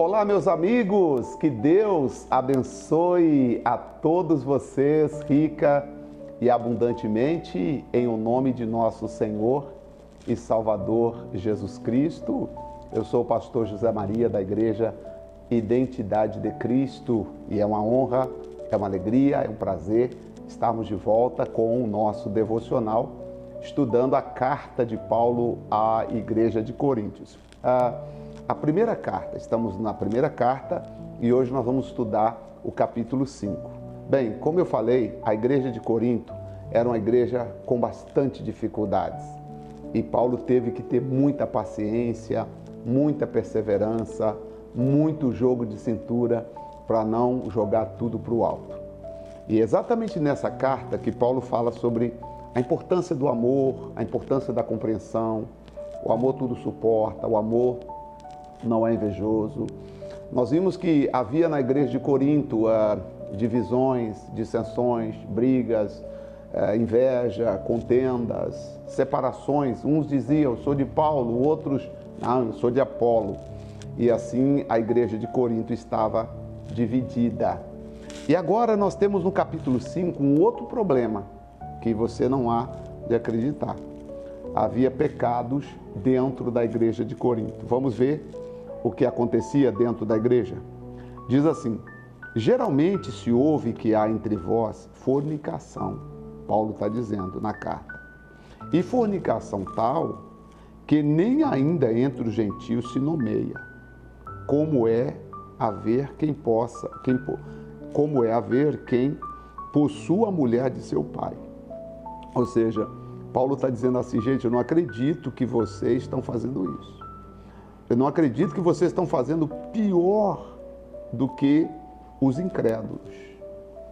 Olá, meus amigos, que Deus abençoe a todos vocês rica e abundantemente em o nome de nosso Senhor e Salvador Jesus Cristo. Eu sou o pastor José Maria da Igreja Identidade de Cristo e é uma honra, é uma alegria, é um prazer estarmos de volta com o nosso devocional, estudando a carta de Paulo à Igreja de Coríntios. A primeira carta, estamos na primeira carta e hoje nós vamos estudar o capítulo 5. Bem, como eu falei, a igreja de Corinto era uma igreja com bastante dificuldades e Paulo teve que ter muita paciência, muita perseverança, muito jogo de cintura para não jogar tudo para o alto. E é exatamente nessa carta que Paulo fala sobre a importância do amor, a importância da compreensão, o amor tudo suporta, o amor não é invejoso. Nós vimos que havia na igreja de Corinto divisões, dissensões, brigas, inveja, contendas, separações. Uns diziam, eu sou de Paulo, outros, não, eu sou de Apolo. E assim a igreja de Corinto estava dividida. E agora nós temos no capítulo 5 um outro problema que você não há de acreditar. Havia pecados dentro da igreja de Corinto. Vamos ver o que acontecia dentro da igreja. Diz assim: geralmente se ouve que há entre vós fornicação, Paulo está dizendo na carta, e fornicação tal que nem ainda entre os gentios se nomeia, como é haver quem possua a mulher de seu pai. Ou seja, Paulo está dizendo assim, gente, eu não acredito que vocês estão fazendo isso. Eu não acredito que vocês estão fazendo pior do que os incrédulos,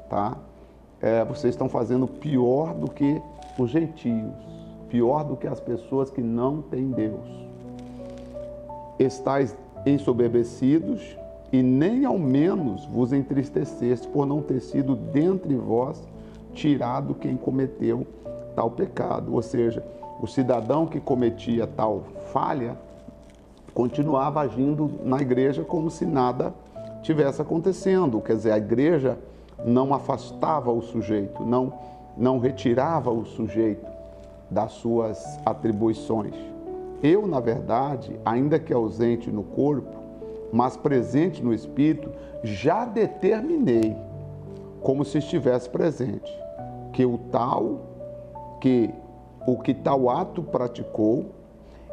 tá? Vocês estão fazendo pior do que os gentios, pior do que as pessoas que não têm Deus. Estais ensoberbecidos e nem ao menos vos entristeceste por não ter sido dentre vós tirado quem cometeu tal pecado. Ou seja, o cidadão que cometia tal falha continuava agindo na igreja como se nada tivesse acontecendo. Quer dizer, a igreja não afastava o sujeito, não retirava o sujeito das suas atribuições. Eu, na verdade, ainda que ausente no corpo, mas presente no espírito, já determinei, como se estivesse presente, que o que tal ato praticou,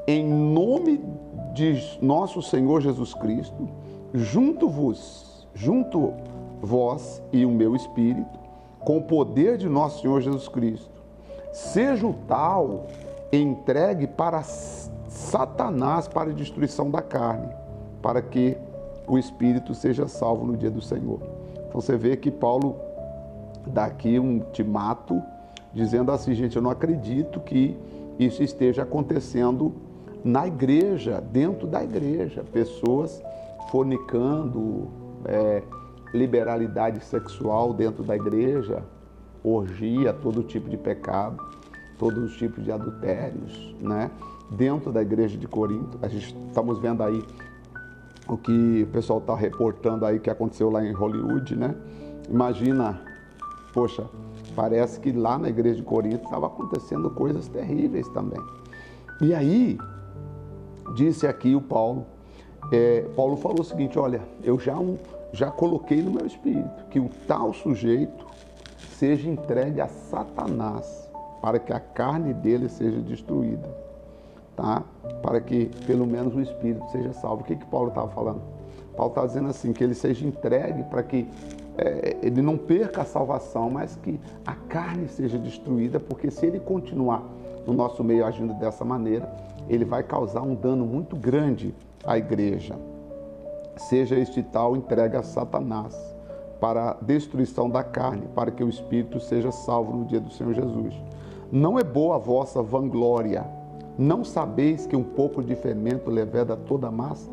em nome de nosso Senhor Jesus Cristo, junto vós e o meu espírito, com o poder de nosso Senhor Jesus Cristo, seja o tal entregue para Satanás para a destruição da carne, para que o espírito seja salvo no dia do Senhor. Então você vê que Paulo dá aqui um ultimato, dizendo assim, gente, eu não acredito que isso esteja acontecendo na igreja, dentro da igreja, pessoas fornicando, liberalidade sexual dentro da igreja, orgia, todo tipo de pecado, todos os tipos de adultérios, né? Dentro da igreja de Corinto. A gente estamos vendo aí o que o pessoal está reportando aí que aconteceu lá em Hollywood, né? Imagina, poxa, parece que lá na igreja de Corinto estava acontecendo coisas terríveis também. E aí, disse aqui o Paulo, Paulo falou o seguinte, olha, eu já coloquei no meu espírito que o tal sujeito seja entregue a Satanás, para que a carne dele seja destruída, tá? Para que pelo menos o espírito seja salvo. O que Paulo estava falando? Paulo estava dizendo assim, que ele seja entregue para que ele não perca a salvação, mas que a carne seja destruída, porque se ele continuar no nosso meio agindo dessa maneira, ele vai causar um dano muito grande à igreja. Seja este tal entregue a Satanás para a destruição da carne, para que o espírito seja salvo no dia do Senhor Jesus. Não é boa a vossa vanglória. Não sabeis que um pouco de fermento leveda toda a massa?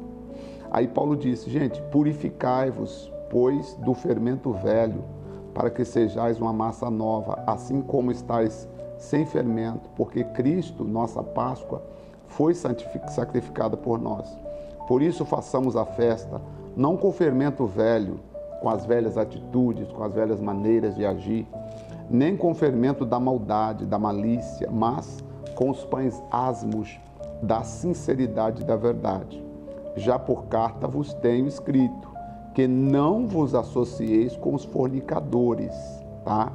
Aí Paulo disse, gente, purificai-vos, pois, do fermento velho, para que sejais uma massa nova, assim como estáis sem fermento, porque Cristo, nossa Páscoa, foi sacrificada por nós. Por isso façamos a festa, não com fermento velho, com as velhas atitudes, com as velhas maneiras de agir, nem com fermento da maldade, da malícia, mas com os pães asmos da sinceridade e da verdade. Já por carta vos tenho escrito que não vos associeis com os fornicadores, tá?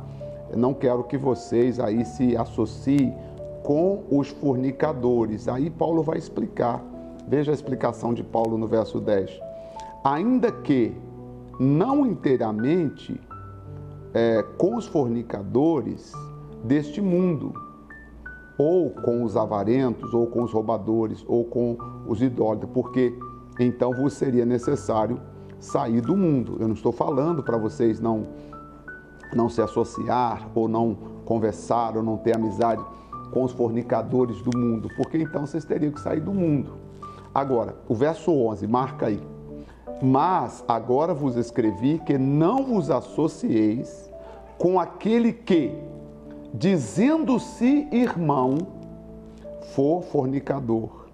Eu não quero que vocês aí se associem com os fornicadores. Aí Paulo vai explicar. Veja a explicação de Paulo no verso 10. Ainda que não inteiramente com os fornicadores deste mundo, ou com os avarentos, ou com os roubadores, ou com os idólatras, porque então vos seria necessário sair do mundo. Eu não estou falando para vocês não se associar, ou não conversar, ou não ter amizade com os fornicadores do mundo, porque então vocês teriam que sair do mundo. Agora, o verso 11, marca aí. Mas agora vos escrevi que não vos associeis com aquele que, dizendo-se irmão, for fornicador,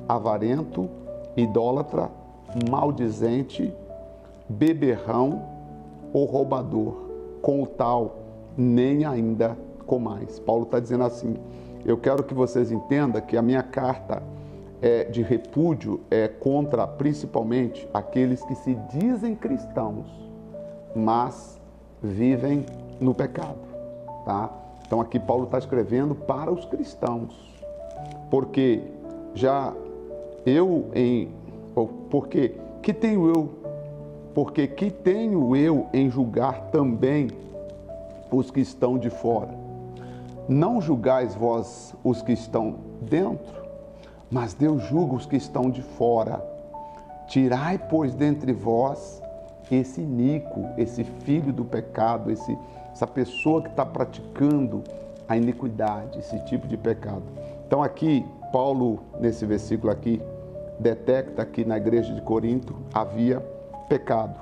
avarento, idólatra, maldizente, beberrão ou roubador. Com o tal, nem ainda comais. Paulo está dizendo assim, eu quero que vocês entendam que a minha carta de repúdio é contra, principalmente, aqueles que se dizem cristãos, mas vivem no pecado, tá? Então aqui Paulo está escrevendo para os cristãos, porque que tenho eu em julgar também os que estão de fora? Não julgais vós os que estão dentro, mas Deus julga os que estão de fora. Tirai, pois, dentre vós esse iníquo, esse filho do pecado, essa pessoa que está praticando a iniquidade, esse tipo de pecado. Então aqui, Paulo, nesse versículo aqui, detecta que na igreja de Corinto havia pecado.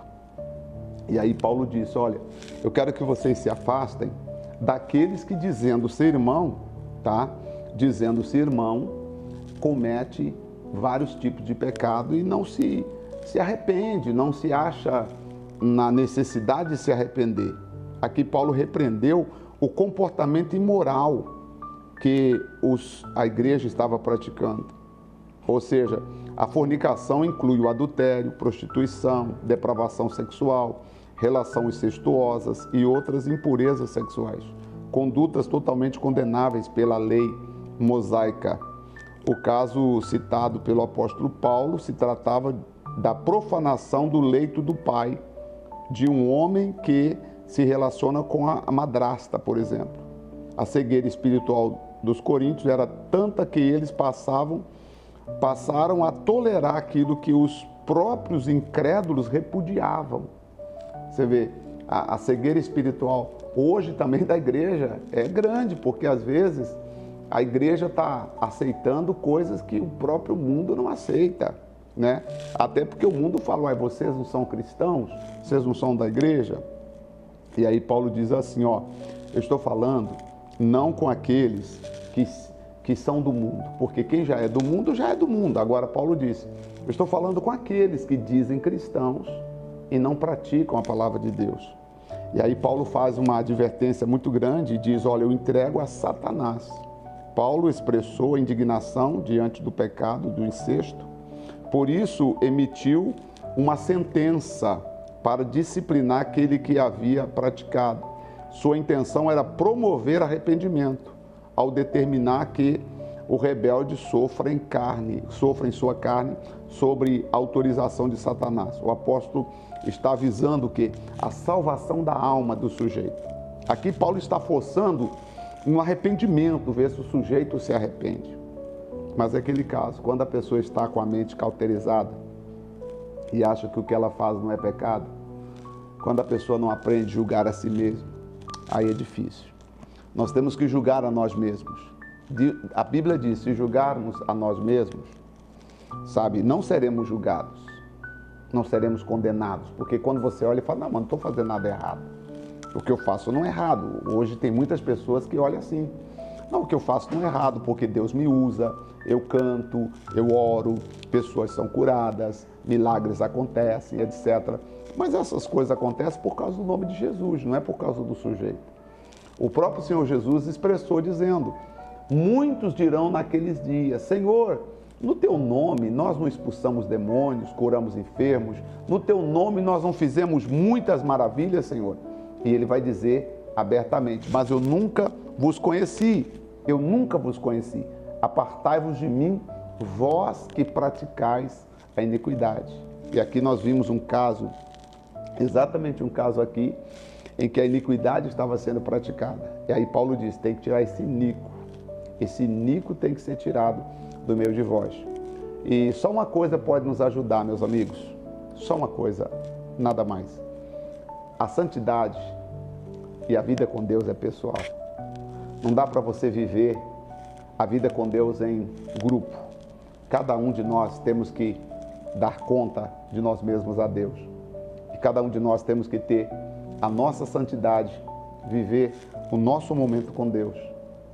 E aí Paulo diz, olha, eu quero que vocês se afastem daqueles que dizendo ser irmão, tá? Dizendo ser irmão, comete vários tipos de pecado e não se arrepende, não se acha na necessidade de se arrepender. Aqui Paulo repreendeu o comportamento imoral que a igreja estava praticando. Ou seja, a fornicação inclui o adultério, prostituição, depravação sexual, relações incestuosas e outras impurezas sexuais, condutas totalmente condenáveis pela lei mosaica. O caso citado pelo apóstolo Paulo se tratava da profanação do leito do pai, de um homem que se relaciona com a madrasta, por exemplo. A cegueira espiritual dos coríntios era tanta que eles passaram a tolerar aquilo que os próprios incrédulos repudiavam. Você vê, a cegueira espiritual hoje também da igreja é grande, porque às vezes a igreja está aceitando coisas que o próprio mundo não aceita, né? Até porque o mundo fala, vocês não são cristãos? Vocês não são da igreja? E aí Paulo diz assim, eu estou falando não com aqueles que são do mundo, porque quem já é do mundo, já é do mundo. Agora Paulo diz, eu estou falando com aqueles que dizem cristãos e não praticam a palavra de Deus. E aí Paulo faz uma advertência muito grande e diz, olha, eu entrego a Satanás. Paulo expressou a indignação diante do pecado do incesto, por isso emitiu uma sentença para disciplinar aquele que havia praticado. Sua intenção era promover arrependimento, ao determinar que o rebelde sofra em sua carne, sobre a autorização de Satanás. O apóstolo está avisando que a salvação da alma do sujeito. Aqui Paulo está forçando um arrependimento, ver se o sujeito se arrepende. Mas é aquele caso, quando a pessoa está com a mente cauterizada e acha que o que ela faz não é pecado, quando a pessoa não aprende a julgar a si mesma, aí é difícil. Nós temos que julgar a nós mesmos. A Bíblia diz, se julgarmos a nós mesmos, não seremos julgados, não seremos condenados, porque quando você olha e fala, não estou fazendo nada errado. O que eu faço não é errado. Hoje tem muitas pessoas que olham assim, não, o que eu faço não é errado, porque Deus me usa, eu canto, eu oro, pessoas são curadas, milagres acontecem, etc. Mas essas coisas acontecem por causa do nome de Jesus, não é por causa do sujeito. O próprio Senhor Jesus expressou dizendo: muitos dirão naqueles dias, Senhor, no teu nome nós não expulsamos demônios, curamos enfermos, no teu nome nós não fizemos muitas maravilhas, Senhor. E ele vai dizer abertamente: mas eu nunca vos conheci, eu nunca vos conheci. Apartai-vos de mim, vós que praticais a iniquidade. E aqui nós vimos um caso, exatamente um caso aqui, em que a iniquidade estava sendo praticada. E aí Paulo diz: tem que tirar esse iníquo. Esse iníquo tem que ser tirado do meio de vós. E só uma coisa pode nos ajudar, meus amigos. Só uma coisa, nada mais. A santidade e a vida com Deus é pessoal. Não dá para você viver a vida com Deus em grupo. Cada um de nós temos que dar conta de nós mesmos a Deus. E cada um de nós temos que ter a nossa santidade, viver o nosso momento com Deus.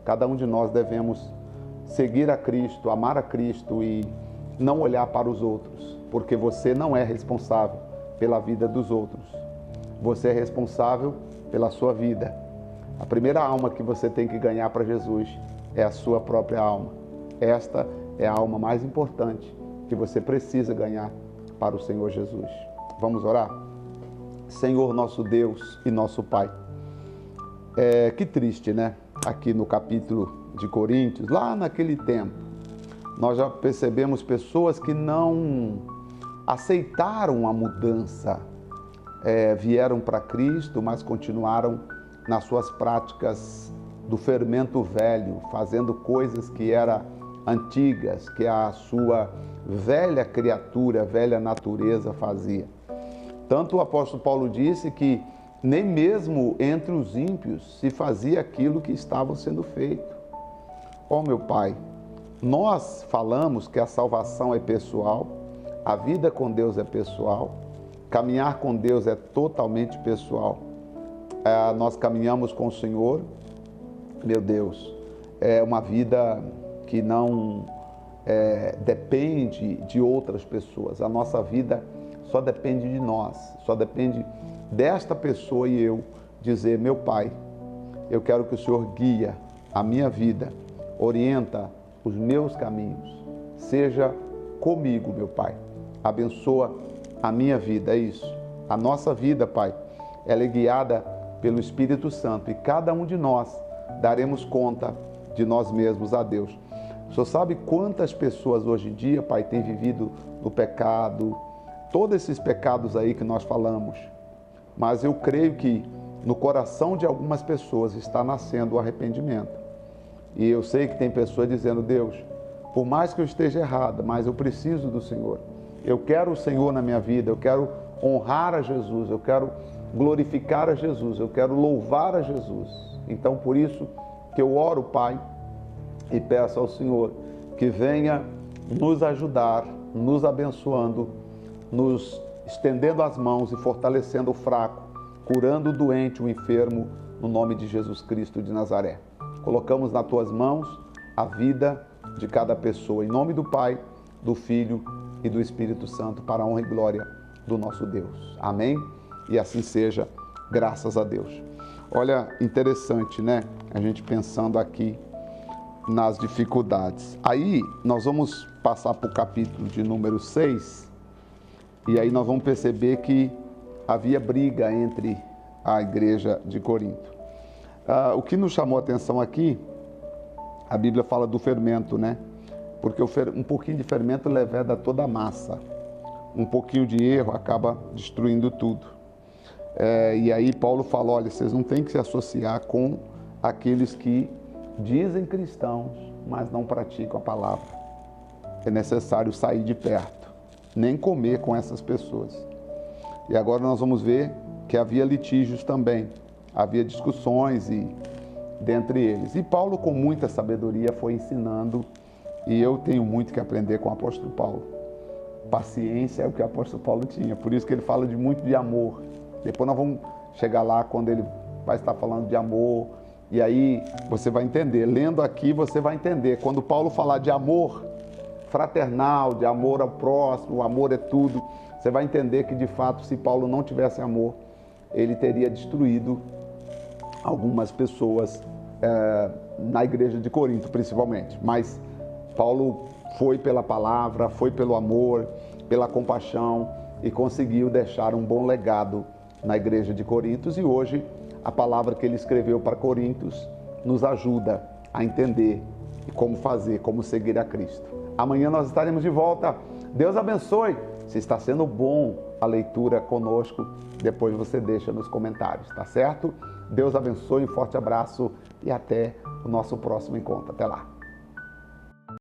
Cada um de nós devemos seguir a Cristo, amar a Cristo e não olhar para os outros, porque você não é responsável pela vida dos outros. Você é responsável pela sua vida. A primeira alma que você tem que ganhar para Jesus é a sua própria alma. Esta é a alma mais importante que você precisa ganhar para o Senhor Jesus. Vamos orar? Senhor, nosso Deus e nosso Pai. Que triste, né? Aqui no capítulo de Coríntios, lá naquele tempo, nós já percebemos pessoas que não aceitaram a mudança, vieram para Cristo, mas continuaram nas suas práticas do fermento velho, fazendo coisas que eram antigas, que a sua velha criatura, velha natureza fazia. Tanto o apóstolo Paulo disse que nem mesmo entre os ímpios se fazia aquilo que estava sendo feito. Ó meu Pai, nós falamos que a salvação é pessoal, a vida com Deus é pessoal, caminhar com Deus é totalmente pessoal. Nós caminhamos com o Senhor, meu Deus, é uma vida que não depende de outras pessoas. A nossa vida só depende de nós, só depende desta pessoa e eu dizer: meu Pai, eu quero que o Senhor guia a minha vida, orienta os meus caminhos, seja comigo, meu Pai, abençoa a minha vida. É isso, a nossa vida, Pai, ela é guiada pelo Espírito Santo e cada um de nós daremos conta de nós mesmos a Deus. O Senhor sabe quantas pessoas hoje em dia, Pai, têm vivido no pecado, todos esses pecados aí que nós falamos, mas eu creio que no coração de algumas pessoas está nascendo o arrependimento. E eu sei que tem pessoas dizendo: Deus, por mais que eu esteja errada, mas eu preciso do Senhor. Eu quero o Senhor na minha vida, eu quero honrar a Jesus, eu quero glorificar a Jesus, eu quero louvar a Jesus. Então, por isso que eu oro, Pai, e peço ao Senhor que venha nos ajudar, nos abençoando, nos estendendo as mãos e fortalecendo o fraco, curando o doente, o enfermo, no nome de Jesus Cristo de Nazaré. Colocamos nas tuas mãos a vida de cada pessoa, em nome do Pai, do Filho e do Espírito Santo, para a honra e glória do nosso Deus. Amém? E assim seja, graças a Deus. Olha, interessante, né? A gente pensando aqui nas dificuldades. Aí nós vamos passar para o capítulo de número 6, e aí nós vamos perceber que havia briga entre a igreja de Corinto. O que nos chamou a atenção aqui, a Bíblia fala do fermento, né? Porque um pouquinho de fermento leveda toda a massa. Um pouquinho de erro acaba destruindo tudo. E aí Paulo fala: olha, vocês não têm que se associar com aqueles que dizem cristãos, mas não praticam a palavra. É necessário sair de perto, nem comer com essas pessoas. E agora nós vamos ver que havia litígios também, havia discussões dentre eles. E Paulo, com muita sabedoria, foi ensinando, e eu tenho muito que aprender com o apóstolo Paulo. Paciência é o que o apóstolo Paulo tinha, por isso que ele fala muito de amor. Depois nós vamos chegar lá quando ele vai estar falando de amor E aí você vai entender, lendo aqui você vai entender, quando Paulo falar de amor fraternal, de amor ao próximo, o amor é tudo, você vai entender que de fato, se Paulo não tivesse amor, ele teria destruído algumas pessoas na igreja de Corinto, principalmente. Mas Paulo foi pela palavra, foi pelo amor, pela compaixão e conseguiu deixar um bom legado na igreja de Corintos. E hoje a palavra que ele escreveu para Corintos nos ajuda a entender como fazer, como seguir a Cristo. Amanhã nós estaremos de volta. Deus abençoe. Se está sendo bom a leitura conosco, depois você deixa nos comentários, tá certo? Deus abençoe, um forte abraço e até o nosso próximo encontro. Até lá.